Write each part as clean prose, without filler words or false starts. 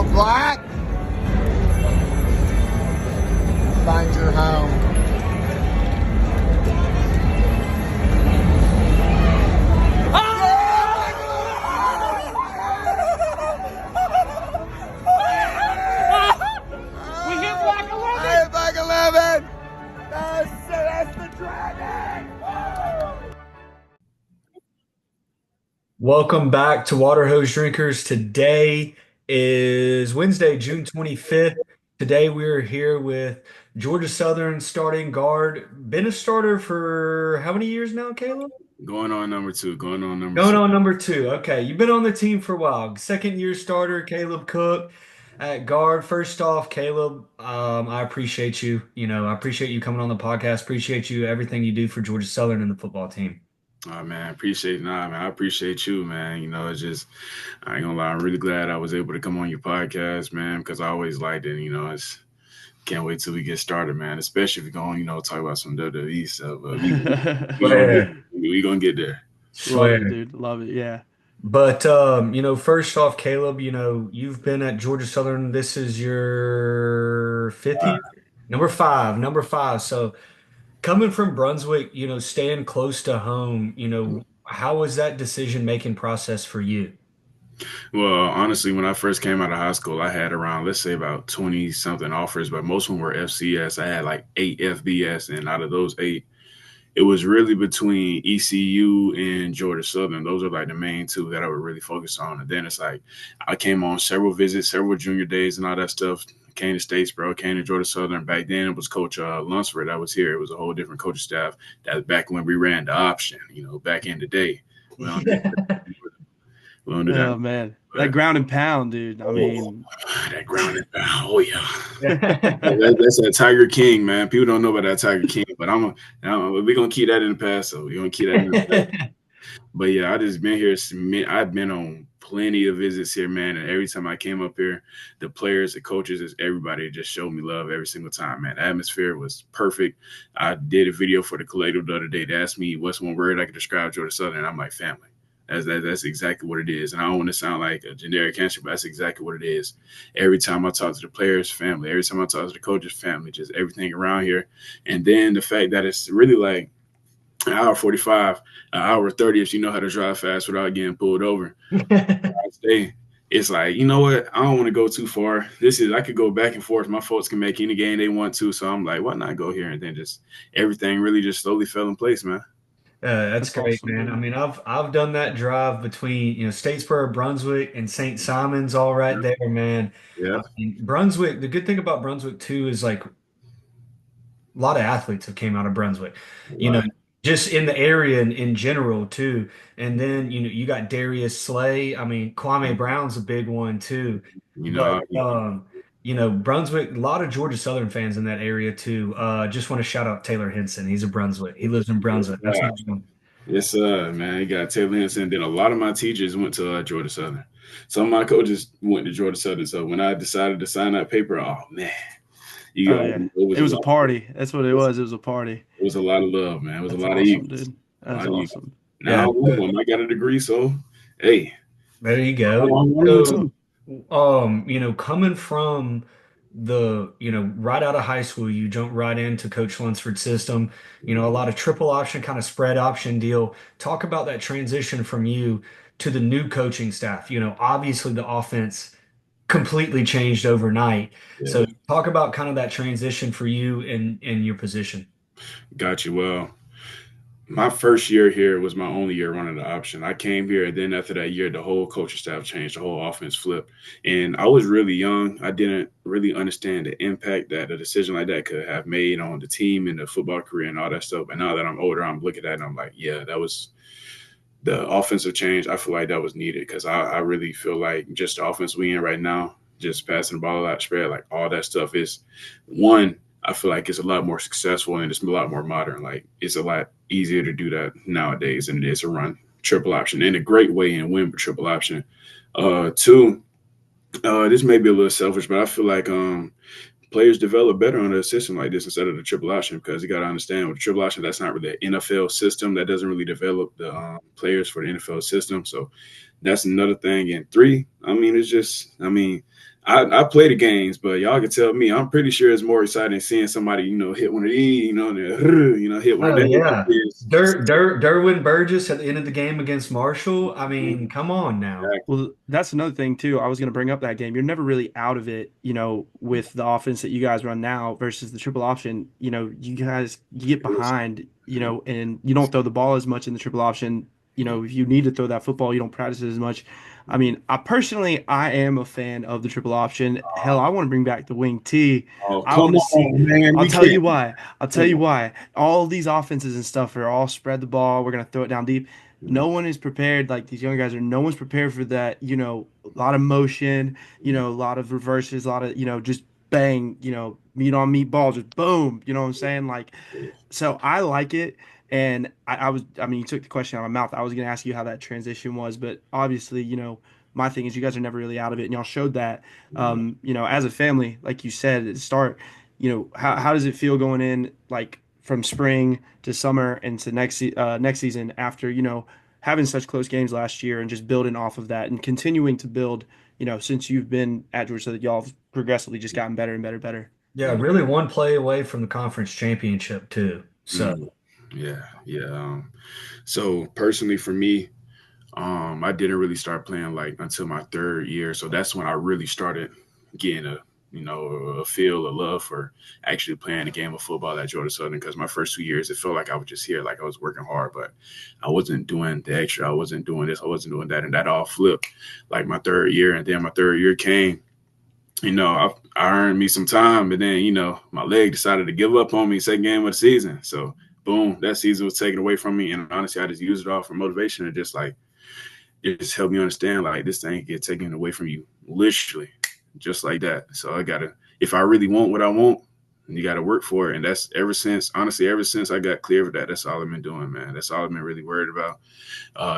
all black. Find your home. We hit Black 11. I hit Black 11. That's the Dragon. Welcome back to Water Hose Drinkers. Today is Wednesday, June 25th. Today we're here with Georgia Southern starting guard. Been a starter for how many years now, Caleb? Going on number two. Going on number two. Okay, you've been on the team for a while. Second year starter, Caleb Cook at guard. First off, Caleb, I appreciate you. I appreciate you coming on the podcast. Appreciate you, everything you do for Georgia Southern and the football team. Oh, man, I appreciate you, man. It's just, I ain't gonna lie, I'm really glad I was able to come on your podcast, man, because I always liked it. Can't wait till we get started, man, especially if you're going, talk about some WWE stuff. We gonna get there. Love it, dude. Love it, yeah. But, first off, Caleb, you've been at Georgia Southern. This is your fifth year? Number five. So, coming from Brunswick, staying close to home, how was that decision-making process for you? Well, honestly, when I first came out of high school, I had around, let's say, about 20-something offers, but most of them were FCS. I had like 8 FBS, and out of those 8, it was really between ECU and Georgia Southern. Those are like the main two that I would really focus on. And then it's like I came on several visits, several junior days and all that stuff. Came to Statesboro, came to Georgia Southern. Back then it was Coach Lunsford that was here. It was a whole different coaching staff. That was back when we ran the option, back in the day. We don't do that. Oh, man. That ground and pound, dude. I mean. That ground and pound. Oh, yeah. That's that Tiger King, man. People don't know about that Tiger King, but we're going to keep that in the past. So we're going to keep that in the past. But, yeah, I just been here. I've been on plenty of visits here, man. And every time I came up here, the players, the coaches, everybody just showed me love every single time, man. The atmosphere was perfect. I did a video for the Kaleido the other day. They asked me what's one word I could describe Georgia Southern, and I'm like, family. That's exactly what it is. And I don't want to sound like a generic answer, but that's exactly what it is. Every time I talk to the players' family, every time I talk to the coaches' family, just everything around here. And then the fact that it's really like an hour 45, an hour 30 if you know how to drive fast without getting pulled over. It's like, you know what? I don't want to go too far. I could go back and forth. My folks can make any game they want to. So I'm like, why not go here? And then just everything really just slowly fell in place, man. That's great, awesome, man. I mean, I've done that drive between Statesboro, Brunswick, and St. Simons, all right there, man. Yeah. Brunswick. The good thing about Brunswick too is like a lot of athletes have came out of Brunswick. Just in the area and in general too. And then you got Darius Slay. I mean, Kwame Brown's a big one too. Brunswick, a lot of Georgia Southern fans in that area too. Just want to shout out Taylor Henson. He's a Brunswick. He lives in Brunswick. That's awesome. Yes, man. You got Taylor Henson. Then a lot of my teachers went to Georgia Southern. Some of my coaches went to Georgia Southern. So when I decided to sign that paper, oh man, it was a party. That's what it was. It was a party. It was a lot of love, man. It was a lot of Eagles. Dude. That's awesome. Now I got a degree, so hey, there you go. Coming from right out of high school, you jump right into Coach Lunsford's system, a lot of triple option, kind of spread option deal. Talk about that transition from you to the new coaching staff. Obviously the offense completely changed overnight. Yeah. So talk about kind of that transition for you in your position. Got you. Well, my first year here was my only year running the option. I came here, and then after that year, the whole coaching staff changed, the whole offense flipped. And I was really young. I didn't really understand the impact that a decision like that could have made on the team and the football career and all that stuff. But now that I'm older, I'm looking at it and I'm like, yeah, that was the offensive change. I feel like that was needed because I really feel like just the offense we in right now, just passing the ball out, spread, like all that stuff is one. I feel like it's a lot more successful and it's a lot more modern. Like it's a lot easier to do that nowadays than it is to run triple option in a great way and win with triple option. Two, this may be a little selfish, but I feel like players develop better under a system like this instead of the triple option because you got to understand with the triple option, that's not really an NFL system. That doesn't really develop the players for the NFL system. So that's another thing. And 3, I mean, it's just, I mean, I play the games, but y'all can tell me, I'm pretty sure it's more exciting seeing somebody, hit one of these, hit one of Oh them. yeah. Derwin Burgess at the end of the game against Marshall. I mean, come on now. Well, that's another thing too. I was going to bring up that game. You're never really out of it, with the offense that you guys run now versus the triple option. You guys you get behind, and you don't throw the ball as much in the triple option. If you need to throw that football, you don't practice it as much. I mean, I am a fan of the triple option. Hell, I want to bring back the wing T. Oh, I come want to see. on, man. I'll We tell you can't. why. I'll tell you why. All of these offenses and stuff are all spread the ball. We're gonna throw it down deep. No one is prepared. Like these young guys are. No one's prepared for that. A lot of motion. A lot of reverses. A lot of just bang. Meat on meat balls. Just boom. You know what I'm saying? Like, so I like it. And I mean, you took the question out of my mouth. I was going to ask you how that transition was, but obviously, my thing is you guys are never really out of it, and y'all showed that. As a family, like you said at the start, how does it feel going in like from spring to summer and to next season after having such close games last year and just building off of that and continuing to build, since you've been at Georgia, so that y'all have progressively just gotten better and better, better. Yeah, really one play away from the conference championship too. So Yeah, yeah. So personally for me, I didn't really start playing like until my 3rd year. So that's when I really started getting a feel, a love for actually playing a game of football at Georgia Southern. Because my first 2 years, it felt like I was just here, like I was working hard, but I wasn't doing the extra. I wasn't doing this. I wasn't doing that, and that all flipped like my 3rd year. And then my 3rd year came. I earned me some time, and then my leg decided to give up on me 2nd game of the season. So boom, that season was taken away from me, and honestly, I just used it all for motivation and just like it just helped me understand like this thing get taken away from you literally just like that. So if I really want what I want, you gotta work for it. And that's ever since I got clear of that, that's all I've been doing, man. That's all I've been really worried about.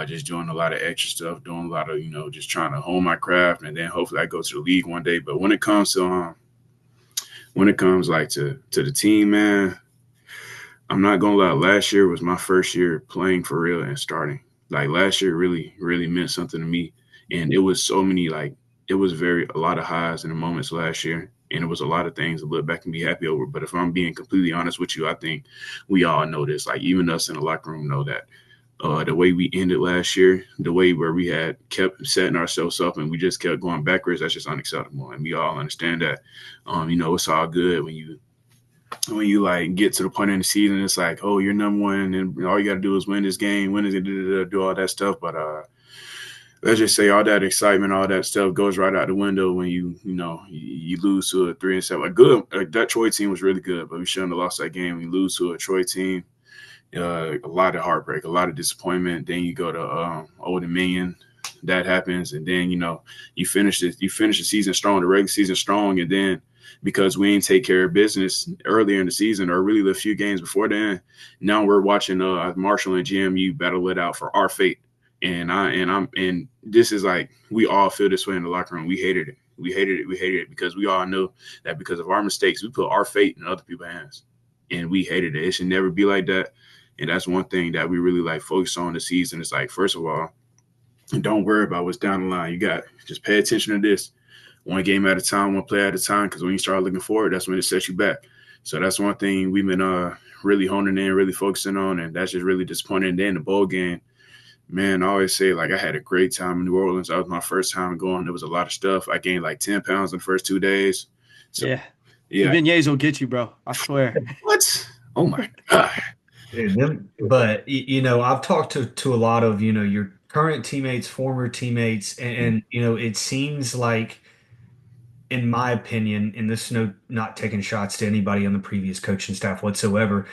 Just doing a lot of extra stuff, doing a lot of, just trying to hone my craft, and then hopefully I go to the league one day. But when it comes like to the team, man, I'm not gonna lie, last year was my first year playing for real and starting. Like last year really, really meant something to me. And it was so many, like, it was a lot of highs and moments last year. And it was a lot of things to look back and be happy over. But if I'm being completely honest with you, I think we all know this. Like even us in the locker room know that the way we ended last year, the way where we had kept setting ourselves up and we just kept going backwards, that's just unacceptable. And we all understand that. It's all good when you like get to the point in the season, it's like, oh, you're number one, and all you got to do is win this game, win it, do all that stuff. But let's just say all that excitement, all that stuff goes right out the window when you lose to a 3-7. That Troy team was really good, but we shouldn't have lost that game. We lose to a Troy team, a lot of heartbreak, a lot of disappointment. Then you go to Old Dominion. That happens, and then you finish the season strong, the regular season strong, and then because we ain't take care of business earlier in the season or really the few games before then, now we're watching Marshall and GMU battle it out for our fate. And this is like we all feel this way in the locker room. We hated it because we all know that because of our mistakes, we put our fate in other people's hands, and we hated it. It should never be like that. And that's one thing that we really like focus on this season. It's like, first of all, don't worry about what's down the line. You got just pay attention to this. One game at a time, one play at a time, because when you start looking forward, that's when it sets you back. So that's one thing we've been really honing in, really focusing on, and that's just really disappointing. And then the bowl game, man, I always say, like, I had a great time in New Orleans. That was my first time going. There was a lot of stuff. I gained like 10 pounds in the first 2 days. So, yeah. Beignets will get you, bro. I swear. What? Oh, my God. But, I've talked to a lot of, your current teammates, former teammates, and it seems like, in my opinion, and this is not taking shots to anybody on the previous coaching staff whatsoever,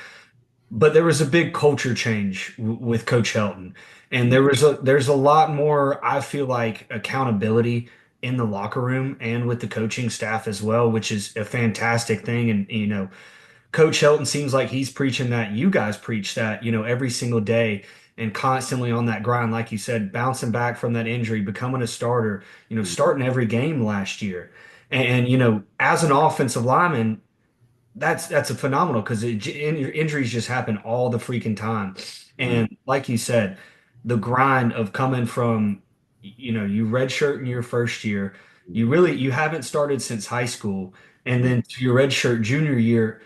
but there was a big culture change with Coach Helton, and there's a lot more, I feel like, accountability in the locker room and with the coaching staff as well, which is a fantastic thing. And Coach Helton seems like he's preaching that, you guys preach that, every single day, and constantly on that grind, like you said, bouncing back from that injury, becoming a starter, starting every game last year. And as an offensive lineman, that's a phenomenal, because injuries just happen all the freaking time. And like you said, the grind of coming from you know, you redshirt in your first year. You haven't started since high school. And then to your redshirt junior year,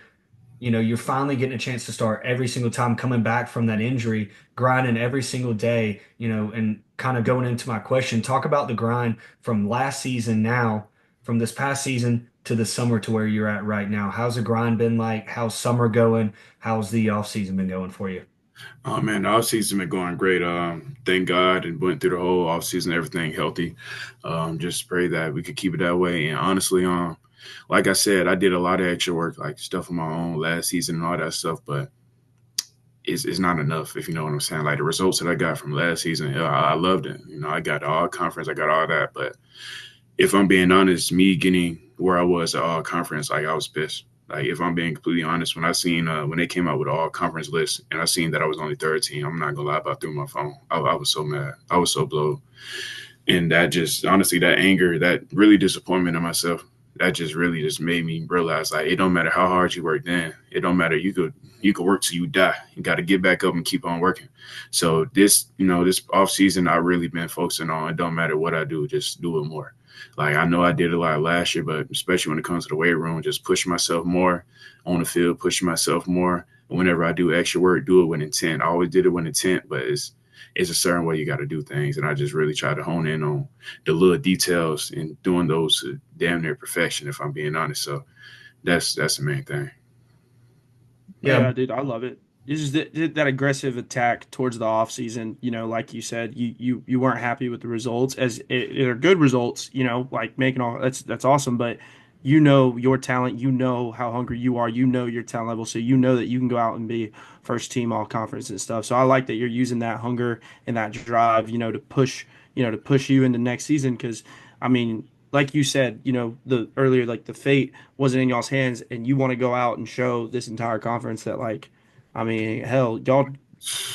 you know, you're finally getting a chance to start every single time coming back from that injury, grinding every single day, you know, and kind of going into my question, talk about the grind from last season now, from this past season to the summer to where you're at right now. How's the grind been like? How's summer going? How's the off season been going for you? Oh man, the off season been going great. Thank God, and went through the whole off season, everything healthy. Just pray that we could keep it that way. And honestly, like I said, I did a lot of extra work, like stuff on my own last season and all that stuff, but it's not enough, if you know what I'm saying. Like the results that I got from last season, yeah, I loved it. You know, I got all conference, I got all that. But if I'm being honest, me getting where I was at all conference, like I was pissed. Like if I'm being completely honest, when I seen when they came out with the all conference list and I seen that I was only third team, I'm not gonna lie about through my phone. I was so mad. I was so blowed. And that just honestly, that anger, that really disappointment in myself, that just really just made me realize like it don't matter how hard you work then. It don't matter. You could work till you die. You gotta get back up and keep on working. So this, you know, this off season I really been focusing on it don't matter what I do, just do it more. Like I know I did a lot last year, but especially when it comes to the weight room, just pushing myself more on the field, pushing myself more. Whenever I do extra work, do it with intent. I always did it with intent, but it's a certain way you got to do things. And I just really try to hone in on the little details and doing those to damn near perfection, if I'm being honest. So that's the main thing. Yeah. Yeah, dude, I love it. It's just that aggressive attack towards the off season. You know, like you said, you weren't happy with the results. As it are good results, you know, like making all that's awesome. But you know your talent, you know how hungry you are, you know your talent level, so you know that you can go out and be first team all conference and stuff. So I like that you're using that hunger and that drive, you know, to push you into next season. Because I mean, like you said, you know, the earlier, like the fate wasn't in y'all's hands, and you want to go out and show this entire conference that, like, I mean, hell, y'all,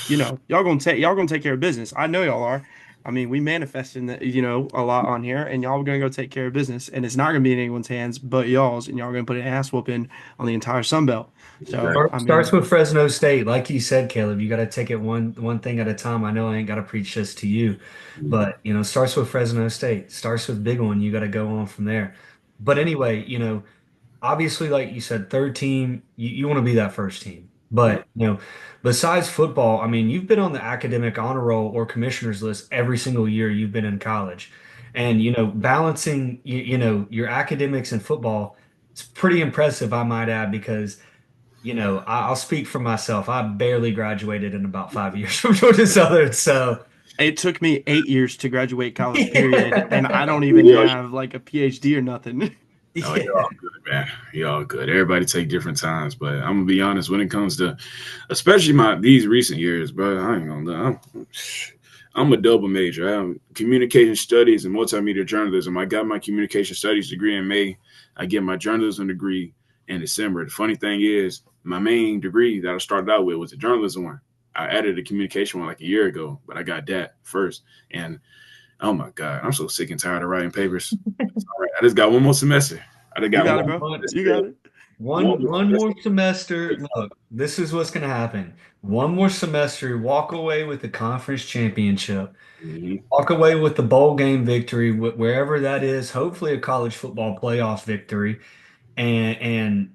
you know, y'all gonna take care of business. I know y'all are. I mean, we manifesting that, you know, a lot on here, and y'all are gonna go take care of business, and it's not gonna be in anyone's hands but y'all's, and y'all are gonna put an ass whooping on the entire Sun Belt. So, I Starts mean, with Fresno State. Like you said, Caleb, you got to take it one thing at a time. I know I ain't got to preach this to you, but you know, starts with Fresno State. Starts with big one. You got to go on from there. But anyway, you know, obviously, like you said, third team, you want to be that first team. But, you know, besides football, I mean, you've been on the academic honor roll or commissioner's list every single year you've been in college. And, you know, balancing, you know, your academics and football, it's pretty impressive, I might add, because, you know, I'll speak for myself. I barely graduated in about 5 years from Georgia Southern. So, it took me 8 years to graduate college, period, and I yeah. don't even Yeah. have like a PhD or nothing. Oh, you're all good, man. You're all good. Everybody take different times, but I'm gonna be honest when it comes to, especially my these recent years, bro. I ain't gonna lie. I'm a double major. I have communication studies and multimedia journalism. I got my communication studies degree in May. I get my journalism degree in December. The funny thing is, my main degree that I started out with was a journalism one. I added a communication one like a year ago, but I got that first. And oh my God, I'm so sick and tired of writing papers. All right, I just got one more semester. I just You got got it, one. bro. One, You got it. one more semester. Look, this is what's going to happen. One more semester, walk away with the conference championship, Mhm. walk away with the bowl game victory, wherever that is, hopefully a college football playoff victory, and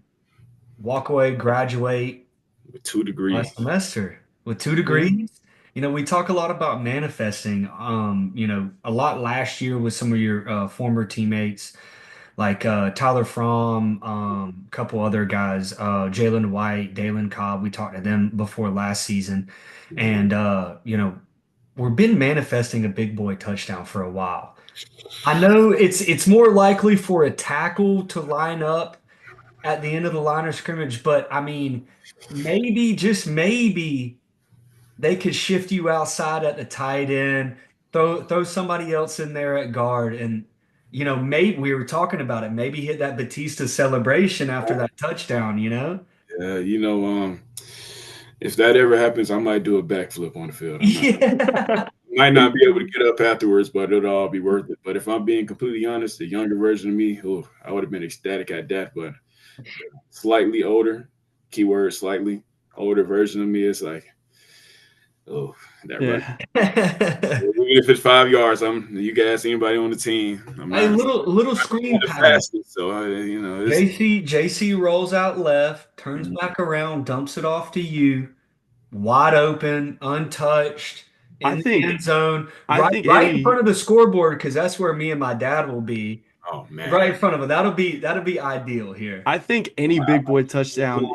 walk away, graduate With 2 degrees. last semester with two Yeah. degrees. You know, we talk a lot about manifesting, you know, a lot last year with some of your former teammates like Tyler Fromm, a couple other guys, Jalen White, Dalen Cobb. We talked to them before last season, and you know, we've been manifesting a big boy touchdown for a while. I know it's more likely for a tackle to line up at the end of the line of scrimmage, but I mean, maybe just maybe they could shift you outside at the tight end, throw somebody else in there at guard, and you know, maybe we were talking about it. Maybe hit that Batista celebration after that touchdown. You know? Yeah, you know, if that ever happens, I might do a backflip on the field. Yeah. Might not be able to get up afterwards, but it'll all be worth it. But if I'm being completely honest, the younger version of me, oh, I would have been ecstatic at that. But slightly older, keyword slightly older version of me is like, Oh, that run. Yeah. Even if it's 5 yards, you can ask anybody on the team. I'm A not little screen the pass. fastest, so it's JC rolls out left, turns back around, dumps it off to you, wide open, untouched, I in the think end zone, I right think right in front any of the scoreboard because that's where me and my dad will be. oh Right man. in front of it. That'll be ideal here. I think any big boy touchdown,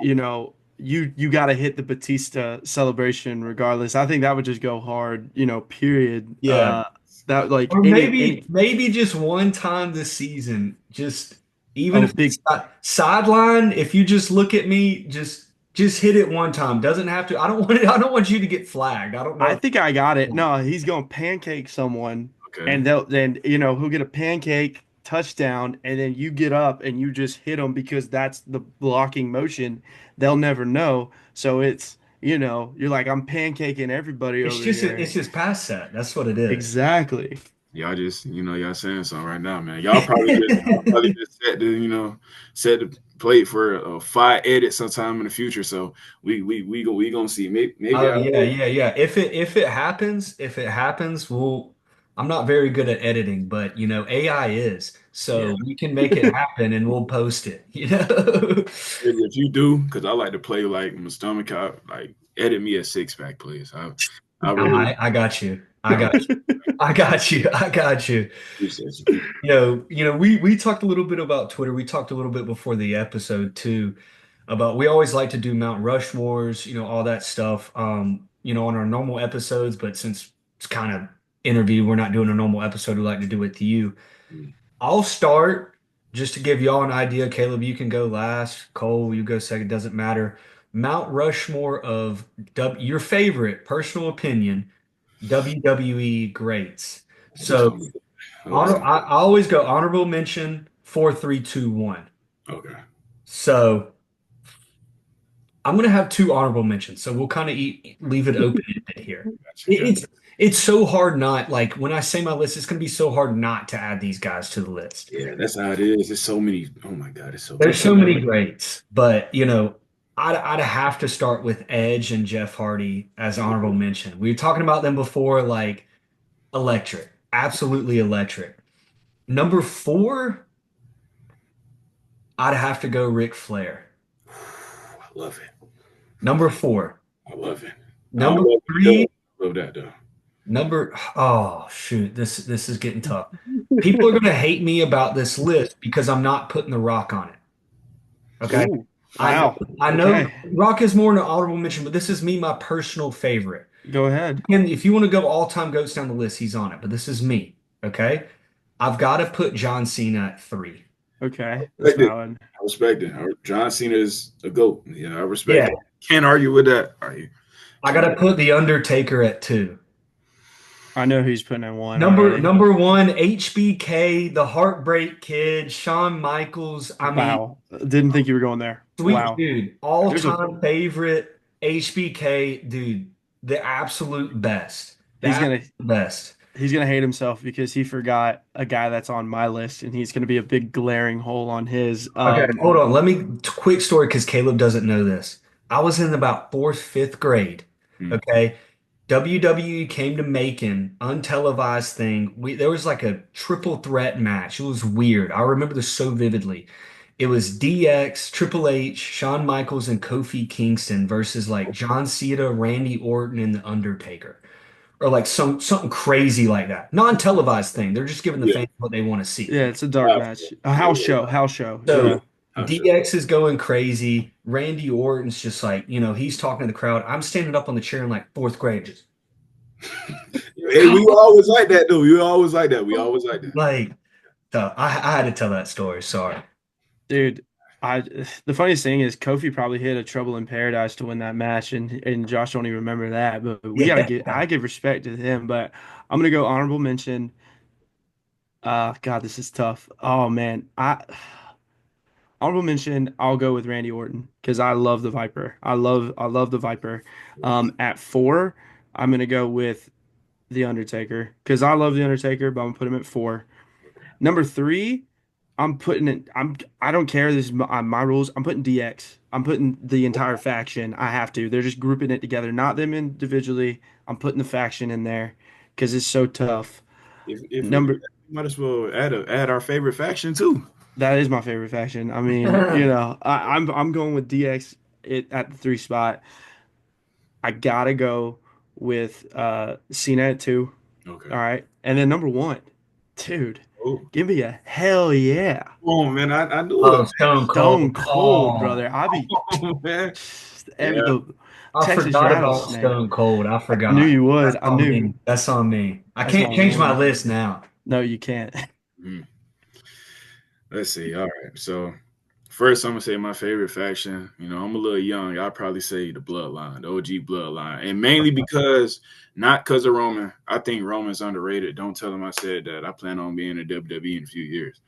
you got to hit the Batista celebration regardless. I think that would just go hard, period. Yeah. That like Or any maybe just one time this season, just even oh if it's big sideline, if you just look at me, just hit it one time. Doesn't have to. I don't want you to get flagged. I don't I know. think I got it. No, he's going to pancake someone, Okay. and they'll then he'll get a pancake touchdown, and then you get up and you just hit them because that's the blocking motion. They'll never know. So it's you're like I'm pancaking everybody over It's here. just pass set. That's what it is. Exactly. Y'all just, y'all saying something right now, man. Y'all probably just set the plate for a fire edit sometime in the future. So we gonna see. Maybe Oh I yeah, yeah, yeah. If it happens, I'm not very good at editing, but AI is. yeah. So we can make it happen and we'll post it. If you do, because I like to play like my stomach out, like edit me a 6-pack, please. I really I got you. I got you. I got you. I got you. appreciate you. We talked a little bit about Twitter. We talked a little bit before the episode too about we always like to do Mount Rushmores, all that stuff, on our normal episodes. But since it's kind of interview, we're not doing a normal episode. We like to do it with you. Mm. I'll start just to give y'all an idea. Caleb, you can go last. Cole, you go second. Doesn't matter. Mount Rushmore of your favorite personal opinion WWE greats. So I always go honorable mention 4, 3, 2, 1. Okay. So I'm gonna have two honorable mentions. So we'll kind of leave it open ended here. Gotcha, gotcha. It's so hard not like when I say my list, it's gonna be so hard not to add these guys to the list. Yeah, that's how it is. There's so many. Oh my God, it's so There's many. so many greats, but I'd have to start with Edge and Jeff Hardy as honorable mention. We were talking about them before, like electric, absolutely electric. Number 4, I'd have to go Ric Flair. I love it. Number 4. I love it. Number I 3, love that though. oh shoot, this is getting tough. People are gonna hate me about this list because I'm not putting The Rock on it. Okay. Ooh, wow. I know Okay. Rock is more an honorable mention, but this is me, my personal favorite. Go ahead. And if you want to go all-time goats down the list, he's on it, but this is me. Okay. I've got to put John Cena at 3. Okay. That's valid. I respect it. John Cena is a GOAT. I respect it. Can't argue with that. I got to put The Undertaker at 2. I know who's putting in 1 Number already. number 1, HBK, the Heartbreak Kid, Shawn Michaels. I mean, Wow. Didn't think you were going there. sweet Wow. dude, all-time favorite HBK, dude, the absolute best. He's gonna Best. he's gonna hate himself because he forgot a guy that's on my list, and he's gonna be a big glaring hole on his. Okay, hold on. Let me quick story because Caleb doesn't know this. I was in about 4th, 5th grade. Hmm. Okay. WWE came to Macon, untelevised thing. There was like a triple threat match. It was weird. I remember this so vividly. It was DX, Triple H, Shawn Michaels, and Kofi Kingston versus like John Cena, Randy Orton, and The Undertaker. Or like something crazy like that. Non-televised thing. They're just giving the fans what they want to see. Yeah, it's a dark match. A house show. House show. So Yeah. DX is going crazy. Randy Orton's just like, he's talking to the crowd. I'm standing up on the chair in like 4th grade, just Hey, we were always like that, though. We were always like that. We always like that. like, so I had to tell that story. Sorry. Dude, the funniest thing is Kofi probably hit a Trouble in Paradise to win that match, and Josh don't even remember that. But I give respect to him. But I'm gonna go honorable mention. God, this is tough. Oh man, honorable mention. I'll go with Randy Orton because I love the Viper. I love the Viper. At 4, I'm gonna go with the Undertaker because I love the Undertaker, but I'm gonna put him at 4. Number 3. I'm putting it. I don't care. This is my rules. I'm putting DX. I'm putting the entire faction. I have to. They're just grouping it together, not them individually. I'm putting the faction in there because it's so tough. If we do Number that, we might as well add our favorite faction too. That is my favorite faction. I mean, I'm going with DX at the 3 spot. I gotta go with Cena at 2. Okay. All right, and then number 1, dude, Oh, give me a hell yeah. come on, man. I knew Oh, it. Stone Stone Cold. Cold, Oh, brother. I be Oh, man. every Yeah. the I Texas forgot about Rattlesnake. Stone Cold. I I knew forgot. you would. That's I on knew. me. That's on me. I That's can't my change my one. list now. No, you can't. Mhm. Let's see. All right. So first, I'm gonna say my favorite faction. You know, I'm a little young. I'll probably say the Bloodline, the OG Bloodline, and mainly because not because of Roman. I think Roman's underrated. Don't tell him I said that. I plan on being in WWE in a few years,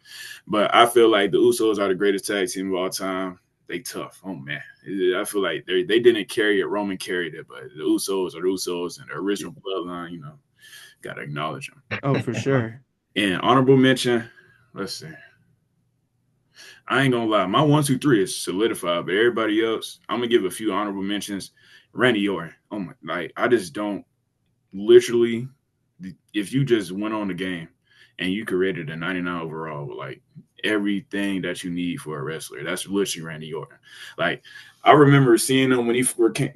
but I feel like the Usos are the greatest tag team of all time. They tough. Oh man, I feel like they didn't carry it. Roman carried it, but the Usos are the Usos and the original Bloodline. You know, gotta acknowledge them. Oh, for sure. And honorable mention. Let's see. I ain't gonna lie, my 1, 2, 3 is solidified, but everybody else, I'm gonna give a few honorable mentions. Randy Orton. Oh my, like I just don't literally. If you just went on the game and you created a 99 overall with like everything that you need for a wrestler, that's literally Randy Orton. Like I remember seeing him when he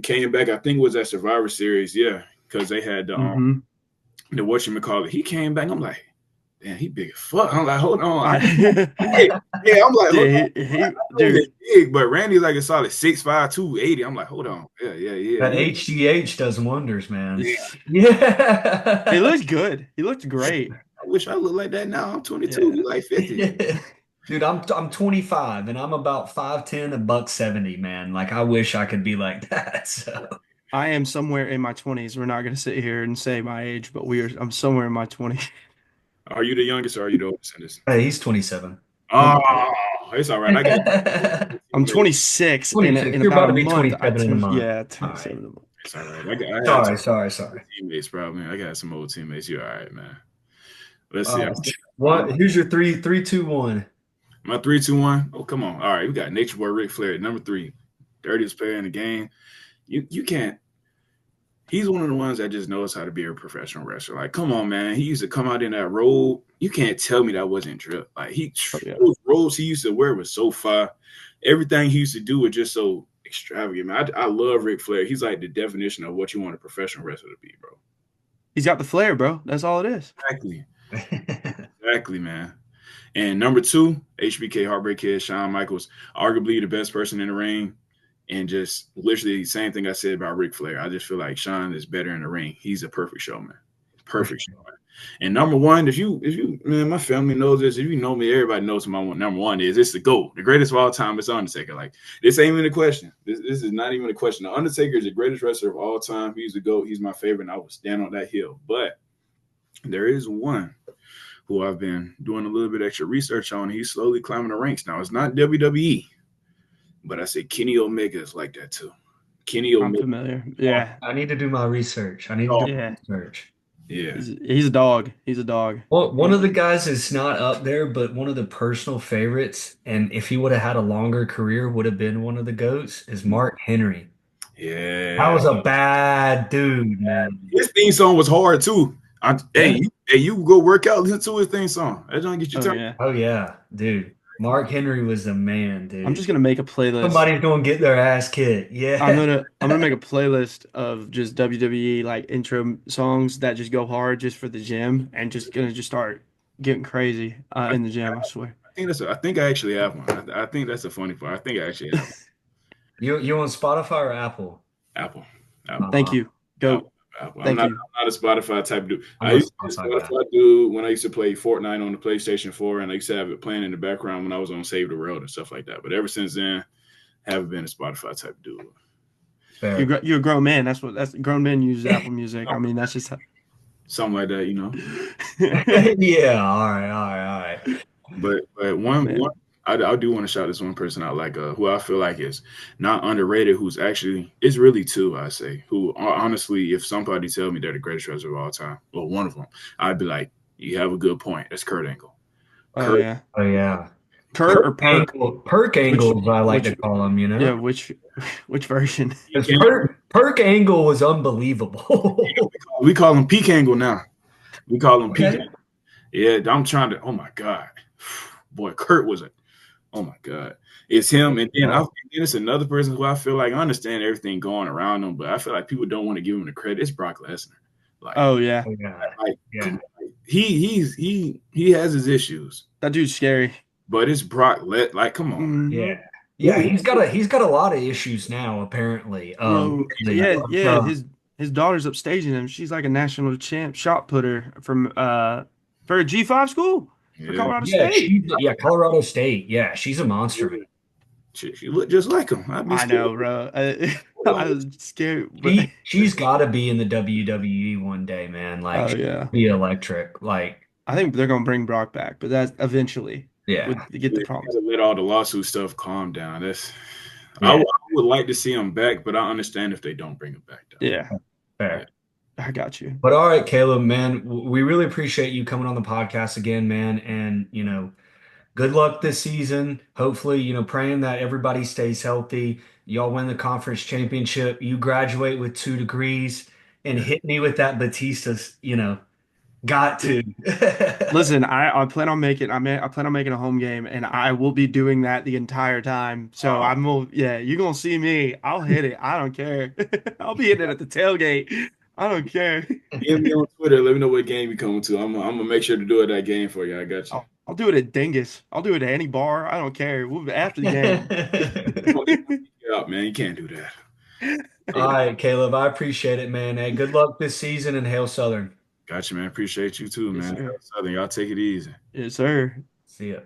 came back. I think it was at Survivor Series, yeah, because they had Mm-hmm. the whatchamacallit. He came back. I'm like, damn, he big as fuck. I'm like, hold on. Yeah, I'm like, hold on. dude. He's big, but Randy's like a solid 6'5", 280. I'm like, hold on. Yeah. That HGH does wonders, man. Yeah. Yeah. He looks good. He looks great. I wish I looked like that now. I'm 22. Yeah. You like 50. Dude, I'm 25 and I'm about 5'10", a buck 70, man. Like I wish I could be like that. So I am somewhere in my 20s. We're not going to sit here and say my age, but I'm somewhere in my 20s. Are you the youngest or are you the oldest in this? hey, he's 27. Oh, it's all right. I got I'm 26 26. in You're about about to a be month. 27 in a month. Yeah, All 27 in a month. It's all right. I had Sorry. some teammates, probably. I got some old teammates. You're all right, man. Let's see. What? Who's your 3, 2, 1? My 3, 2, 1. Oh, come on. All right, we got Nature Boy Ric Flair, number 3, dirtiest player in the game. You can't. He's one of the ones that just knows how to be a professional wrestler. Like, come on, man. He used to come out in that robe. You can't tell me that wasn't drip. Like, those robes he used to wear was so fire. Everything he used to do was just so extravagant, man. I love Ric Flair. He's like the definition of what you want a professional wrestler to be, bro. He's got the flair, bro. That's all it is. Exactly, man. And number 2, HBK Heartbreak Kid, Shawn Michaels, arguably the best person in the ring. And just literally the same thing I said about Ric Flair. I just feel like Shawn is better in the ring. He's a perfect showman. Perfect showman. And number 1, if you man, my family knows this. If you know me, everybody knows my number 1 is. It's the GOAT. The greatest of all time is Undertaker. Like, this ain't even a question. This is not even a question. The Undertaker is the greatest wrestler of all time. He's the GOAT. He's my favorite, and I will stand on that hill. But there is one who I've been doing a little bit extra research on. He's slowly climbing the ranks. Now, it's not WWE. But I said Kenny Omega is like that too. Kenny Omega. I'm familiar. Yeah. I need to do my research. I need to do Yeah. research. Yeah. He's a dog. He's a dog. Well, one of the guys is not up there, but one of the personal favorites, and if he would have had a longer career, would have been one of the GOATs, is Mark Henry. Yeah. That was a bad dude, man. His theme song was hard too. Hey, you go work out, listen to his theme song. That's gonna get you turned. Yeah. Oh yeah, dude. Mark Henry was the man, dude. I'm just gonna make a playlist. Somebody's gonna get their ass kicked. Yeah. I'm gonna make a playlist of just WWE like intro songs that just go hard just for the gym, and just gonna start getting crazy in the gym. I swear. I think I actually have one. I think that's the funny part. I think I actually have one. You on Spotify or Apple? Apple. Thank you. Go. Apple. Thank I'm you. not a Spotify type of dude. I'm I a used to be a Spotify guy. Spotify dude when I used to play Fortnite on the PlayStation 4, and I used to have it playing in the background when I was on Save the World and stuff like that. But ever since then, I haven't been a Spotify type of dude. Fair. You're a grown man. That's grown men use Apple Music. I mean, that's just how. Something like that, you know. Yeah. All right. But I do want to shout this one person out, like who I feel like is not underrated, who's actually is really two, I say, who honestly, if somebody tell me they're the greatest wrestler of all time, or one of them, I'd be like, you have a good point. That's Kurt Angle. Oh yeah. Oh yeah. Kurt or Perk? Perk Angle, as I like which- to call him, you know? Yeah, which version? 'Cause Perk Angle was unbelievable. We call him peak angle now. We call him peak Okay. angle. Yeah, I'm trying to. Oh my god, boy, Kurt was a. Oh my god, it's him, and then it's another person who I feel like I understand everything going around him, but I feel like people don't want to give him the credit. It's Brock Lesnar. Like, Oh yeah, like Yeah. he has his issues, that dude's scary. but it's Brock. Like, come on. Mhm. Yeah. Yeah, he's got a lot of issues now, apparently. Bro, yeah. His daughter's upstaging him. She's like a national champ shot putter from for a G5 school for Yeah. Colorado State. Colorado State. Yeah, she's a monster. Man. She looked just like him. I'd be I know, scared. bro. I was scared, but She's got to be in the WWE one day, man. Like, oh yeah, be electric. Like, I think they're gonna bring Brock back, but that's eventually. yeah. To get the They problems. gotta let all the lawsuit stuff calm down. That's Yeah. I would like to see him back, but I understand if they don't bring him back. Though. Yeah, Fair. I got you. But all right, Caleb, man, we really appreciate you coming on the podcast again, man. And, good luck this season. Hopefully, praying that everybody stays healthy. Y'all win the conference championship. You graduate with 2 degrees and hit me with that Batista's, got to. Listen, I plan on making I plan on making a home game, and I will be doing that the entire time. So you're gonna see me. I'll hit it. I don't care. I'll be hitting it at the tailgate. I don't care. Hit me on Twitter. Let me know what game you're coming to. I'm gonna make sure to do it that game for you. I got you. I'll do it at Dingus. I'll do it at any bar. I don't care. We'll be after the game. Get out, man. You can't do that. All right, Caleb, I appreciate it, man. Hey, good luck this season and Hail Southern. Got you, man. Appreciate you too, Yes, man. sir. Southern, y'all take it easy. Yes, sir. See ya.